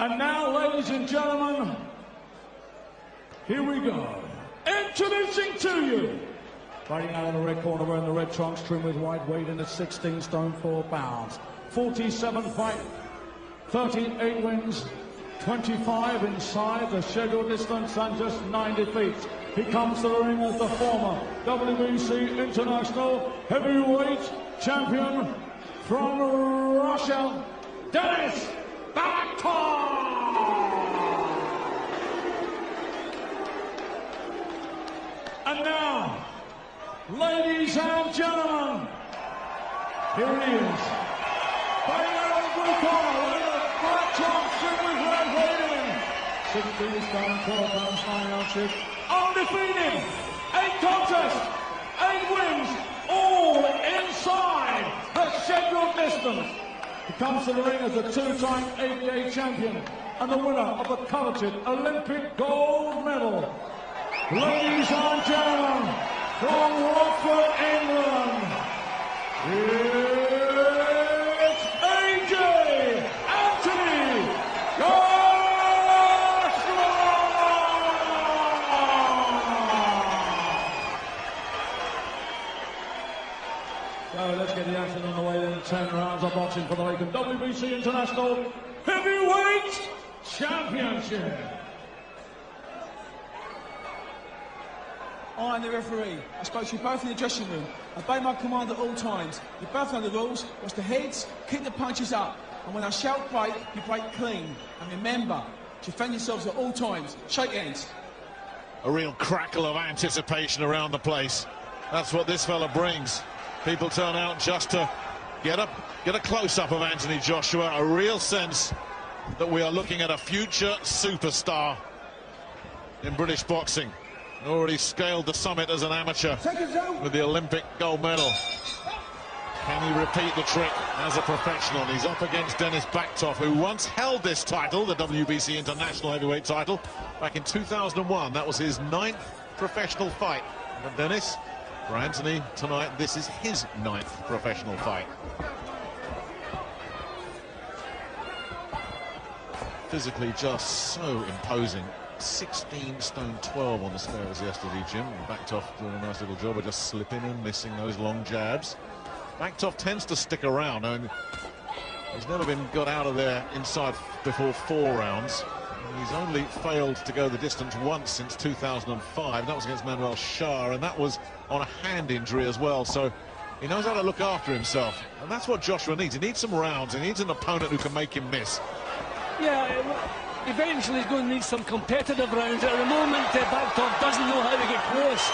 And now, ladies and gentlemen, here we go. Introducing to you, fighting out of the red corner, wearing the red trunks, trimmed with white, weighing at 16 stone 4 pounds. 47 fight, 38 wins, 25 inside the scheduled distance, and just 9 defeats. He comes to the ring as the former WBC International Heavyweight Champion from Russia, Denis Baktov! And now, ladies and gentlemen, here he is. Fighting out of the blue corner, with a black trunks trimmed with red weighting. 16 stone, 12 pounds, 9 ounces. Undefeated, 8 contests, 8 wins, all inside the scheduled distance. He comes to the ring as a 2-time ABA champion and the winner of the coveted Olympic gold medal. Ladies and gentlemen, from Watford, England, it's AJ Anthony Garcia! So let's get the action on the way then. 10 rounds of boxing for the vacant WBC International Heavyweight Championship. I am the referee. I spoke to you both in the dressing room. Obey my command at all times. You both know the rules. Watch the heads, keep the punches up. And when I shout break, you break clean. And remember, defend yourselves at all times. Shake hands. A real crackle of anticipation around the place. That's what this fella brings. People turn out just to get a close-up of Anthony Joshua. A real sense that we are looking at a future superstar in British boxing. Already scaled the summit as an amateur with the Olympic gold medal. Can he repeat the trick as a professional? He's up against Denis Baktov, who once held this title, the WBC International Heavyweight title, back in 2001. That was his 9th professional fight. But Denis, for Anthony tonight, this is his 9th professional fight. Physically just so imposing. 16 stone 12 on the squares yesterday, Jim. Baktov doing a nice little job of just slipping and missing those long jabs. Baktov tends to stick around, and he's never been got out of there inside before 4 rounds. He's only failed to go the distance once since 2005. That was against Manuel Shah, and that was on a hand injury as well. So he knows how to look after himself, and that's what Joshua needs. He needs some rounds. He needs an opponent who can make him miss. Yeah. Eventually he's going to need some competitive rounds. At the moment, Baktov doesn't know how to get close.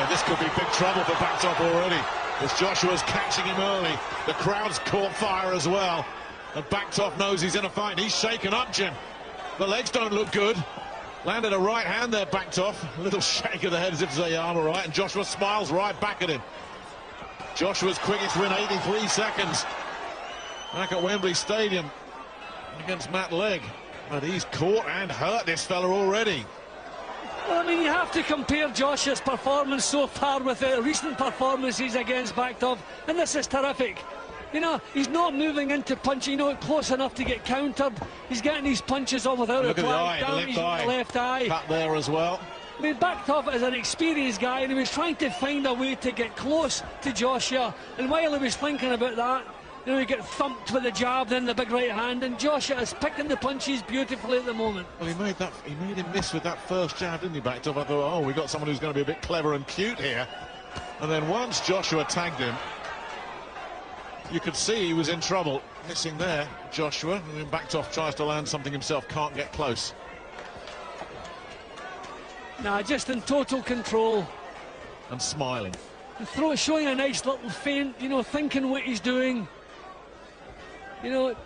This could be big trouble for Baktov already, as Joshua's catching him early. The crowd's caught fire as well, and Baktov knows he's in a fight. He's shaken up, Jim. The legs don't look good. Landed a right hand there, Baktov. A little shake of the head as if to say, yeah, I'm all right, and Joshua smiles right back at him. Joshua's quickest win, 83 seconds. Back at Wembley Stadium against Matt Legg. But he's caught and hurt this fella already. Well, I mean, you have to compare Joshua's performance so far with the recent performances against Baktov, and this is terrific. You know, he's not moving into punching, you know, close enough to get countered. He's getting these punches on without Look a at down the left eye. Cut there as well. I mean, Baktov is an experienced guy, and he was trying to find a way to get close to Joshua. And while he was thinking about that, you know, he get thumped with the jab, then the big right hand, and Joshua is picking the punches beautifully at the moment. Well, he made him miss with that first jab, didn't he, Baktov? I thought, oh, we got someone who's going to be a bit clever and cute here. And then once Joshua tagged him, you could see he was in trouble. Missing there, Joshua, and then Baktov tries to land something himself, can't get close. Nah, just in total control. And smiling. The showing a nice little feint, you know, thinking what he's doing. You know,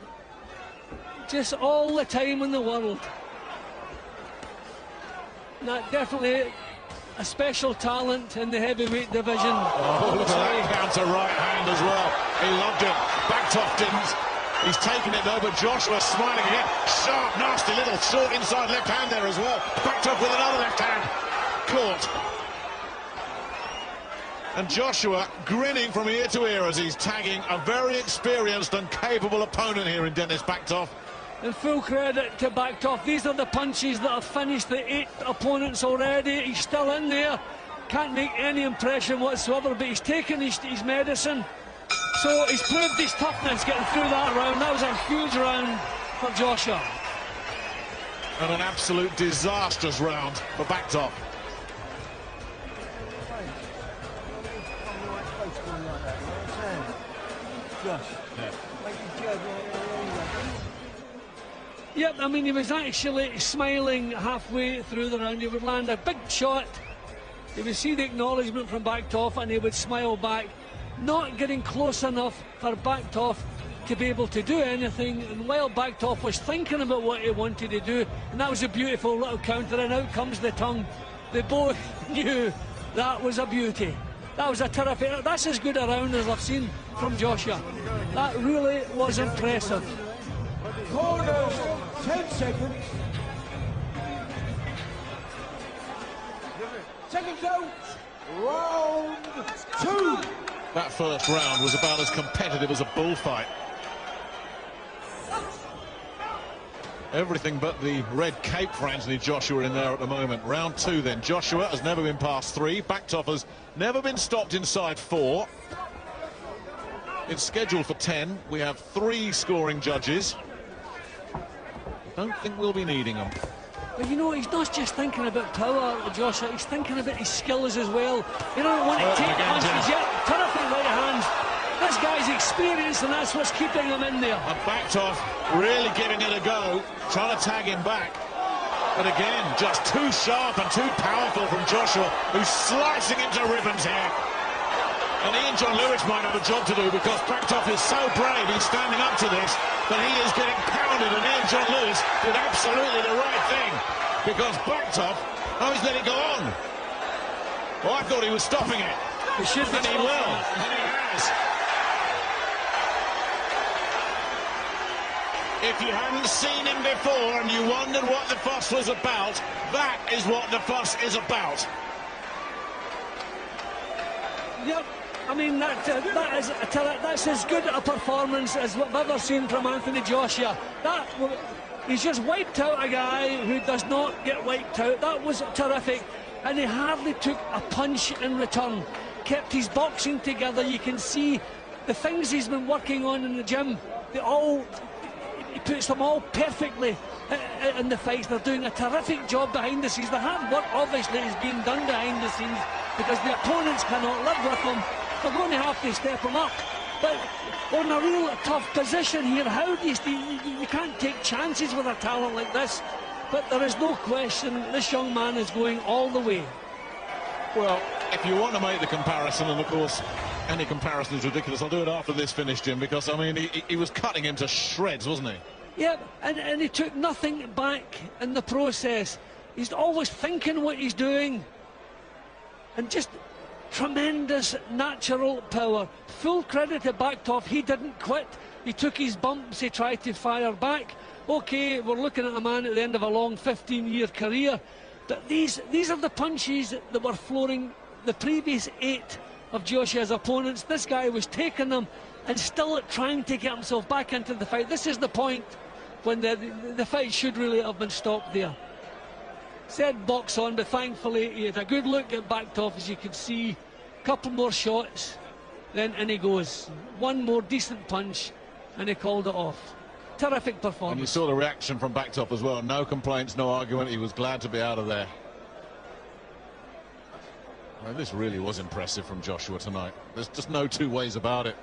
just all the time in the world. That definitely a special talent in the heavyweight division. Oh, look at that counter right hand as well. He loved it. Baktov didn't. He's taken it though, but Joshua smiling again. Sharp, nasty little short inside left hand there as well. Baktov with another left hand. Caught. And Joshua grinning from ear to ear as he's tagging a very experienced and capable opponent here in Denis Baktov. And full credit to Backtoff. These are the punches that have finished the 8 opponents already. He's still in there. Can't make any impression whatsoever, but he's taken his medicine. So he's proved his toughness getting through that round. That was a huge round for Joshua. And an absolute disastrous round for Backtoff. Yep, I mean, he was actually smiling halfway through the round. He would land a big shot, he would see the acknowledgement from Backtoff, and he would smile back, not getting close enough for Backtoff to be able to do anything. And while Backtoff was thinking about what he wanted to do, and that was a beautiful little counter, and out comes the tongue. They both knew that was a beauty. That was a terrific, that's as good a round as I've seen from Joshua. That really was impressive. Corners, 10 seconds. Seconds out. Round 2. That first round was about as competitive as a bullfight. Everything but the red cape for Anthony Joshua in there at the moment. Round 2 then. Joshua has never been past 3. Backtoff has never been stopped inside 4. It's scheduled for 10. We have 3 scoring judges. Don't think we'll be needing them. But you know, he's not just thinking about power, Joshua, he's thinking about his skills as well. You don't want to take punches yet. Terrific right hands. This guy's experienced, and that's what's keeping him in there. And Backtoff really giving it a go, trying to tag him back. But again, just too sharp and too powerful from Joshua, who's slicing into ribbons here. And Ian John Lewis might have a job to do, because Backtoff is so brave, he's standing up to this, but he is getting pounded, and Ian John Lewis did absolutely the right thing, because Backtoff, oh, he's let it go on. Well, I thought he was stopping it. He should be, and he will, and he has. If you hadn't seen him before and you wondered what the fuss was about, that is what the fuss is about. Yep. I mean, that's as good a performance as what I've ever seen from Anthony Joshua. He's just wiped out a guy who does not get wiped out. That was terrific, and he hardly took a punch in return. Kept his boxing together. You can see the things he's been working on in the gym. He puts them all perfectly in the fights. They're doing a terrific job behind the scenes. The hard work obviously is being done behind the scenes, because the opponents cannot live with them. They're going to have to step them up. But we're in a real tough position here. How do you can't take chances with a talent like this. But there is no question this young man is going all the way. Well, if you want to make the comparison, and of course any comparison is ridiculous, I'll do it after this finish, Jim, because I mean he was cutting him to shreds, wasn't he? Yeah, and he took nothing back in the process. He's always thinking what he's doing, and just tremendous natural power. Full credit to Backtoff. He didn't quit. He took his bumps. He tried to fire back. Okay, we're looking at a man at the end of a long 15-year career, but these are the punches that were flooring the previous 8 of Joshua's opponents. This guy was taking them and still trying to get himself back into the fight. This is the point when the fight should really have been stopped there. Said box on, but thankfully he had a good look at Backtoff, as you can see. A couple more shots, then in he goes. One more decent punch, and he called it off. Terrific performance. And you saw the reaction from Backtoff as well. No complaints, no argument. He was glad to be out of there. Well, this really was impressive from Joshua tonight. There's just no two ways about it.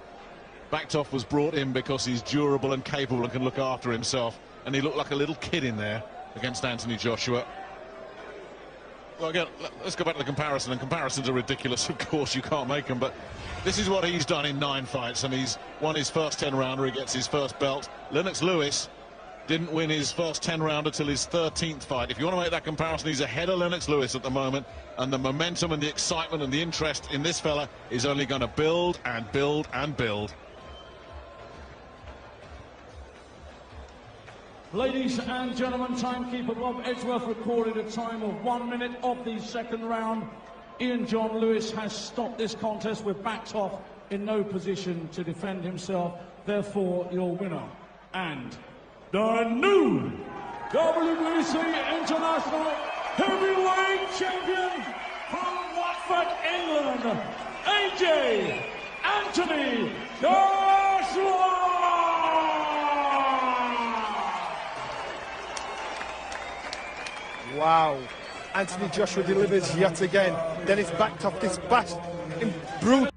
Backtoff was brought in because he's durable and capable and can look after himself, and he looked like a little kid in there against Anthony Joshua. Well, again, let's go back to the comparison, and comparisons are ridiculous, of course, you can't make them, but this is what he's done in 9 fights, and he's won his first 10-rounder, he gets his first belt. Lennox Lewis didn't win his first 10-rounder till his 13th fight. If you want to make that comparison, he's ahead of Lennox Lewis at the moment, and the momentum and the excitement and the interest in this fella is only going to build and build and build. Ladies and gentlemen, timekeeper Bob Edgeworth recorded a time of 1 minute of the second round. Ian John Lewis has stopped this contest with Backtoff in no position to defend himself. Therefore, your winner and the new WBC International Heavyweight Champion from Watford, England, AJ Anthony Joshua! Wow, Anthony Joshua delivers yet again. Then it's backed off this bat in brutal.